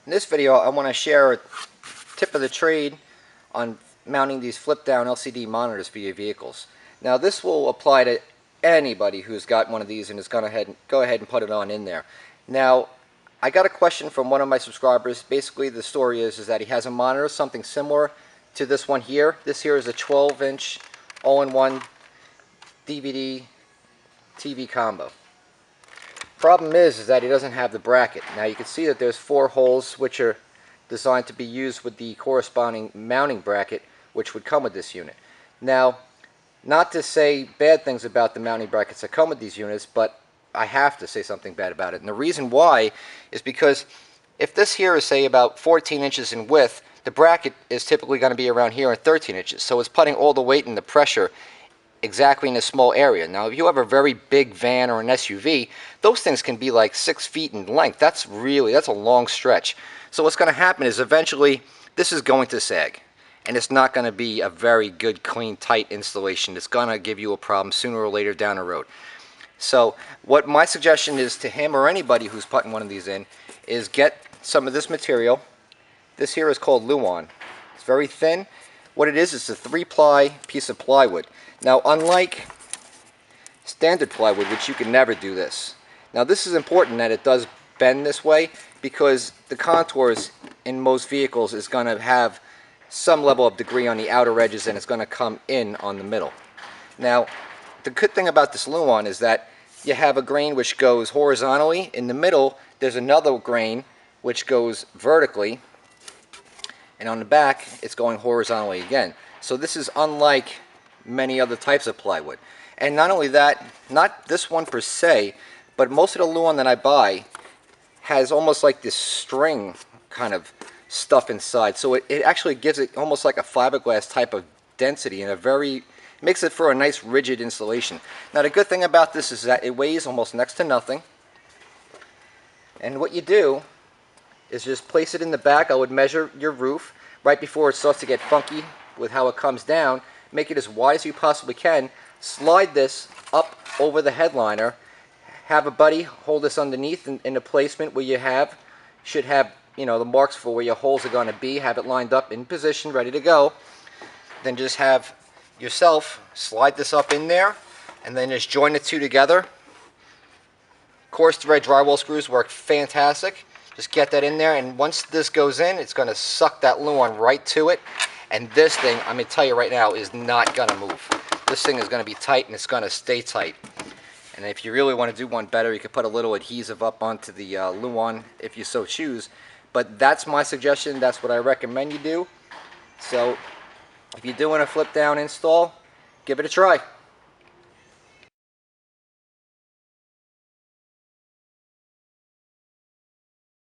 In this video, I want to share a tip of the trade on mounting these flip-down LCD monitors for your vehicles. Now, this will apply to anybody who's got one of these and is going to go ahead and put it on in there. Now, I got a question from one of my subscribers. Basically, the story is that he has a monitor, something similar to this one here. This here is a 12-inch all-in-one DVD TV combo. Problem is that he doesn't have the bracket. Now you can see that there's 4 holes which are designed to be used with the corresponding mounting bracket which would come with this unit. Now, not to say bad things about the mounting brackets that come with these units, but I have to say something bad about it. And the reason why is because if this here is, say, about 14 inches in width, the bracket is typically going to be around here at 13 inches. So it's putting all the weight and the pressure exactly in a small area. Now, if you have a very big van or an SUV, those things can be like 6 feet in length. That's a long stretch. So what's going to happen is eventually this is going to sag, and it's not going to be a very good, clean, tight installation. It's going to give you a problem sooner or later down the road. So what my suggestion is to him or anybody who's putting one of these in is get some of this material. This here is called Luan. It's very thin. What it is a 3-ply piece of plywood. Now, unlike standard plywood, which you can never do this. Now, this is important that it does bend this way because the contours in most vehicles is going to have some level of degree on the outer edges, and it's going to come in on the middle. Now, the good thing about this Luan is that you have a grain which goes horizontally. In the middle, there's another grain which goes vertically, and on the back, it's going horizontally again. So this is unlike many other types of plywood. And not only that, not this one per se, but most of the Luan that I buy has almost like this string kind of stuff inside. So it actually gives it almost like a fiberglass type of density, and makes it for a nice rigid installation. Now, the good thing about this is that it weighs almost next to nothing. And what you do is just place it in the back. I would measure your roof right before it starts to get funky with how it comes down. Make it as wide as you possibly can. Slide this up over the headliner. Have a buddy hold this underneath in a placement where you should have, you know, the marks for where your holes are going to be. Have it lined up in position, ready to go. Then just have yourself slide this up in there, and then just join the two together. Coarse thread drywall screws work fantastic. Just get that in there, and once this goes in, it's going to suck that Luan right to it. And this thing, I'm going to tell you right now, is not going to move. This thing is going to be tight, and it's going to stay tight. And if you really want to do one better, you could put a little adhesive up onto the Luan if you so choose. But that's my suggestion. That's what I recommend you do. So if you're doing a flip down install, give it a try.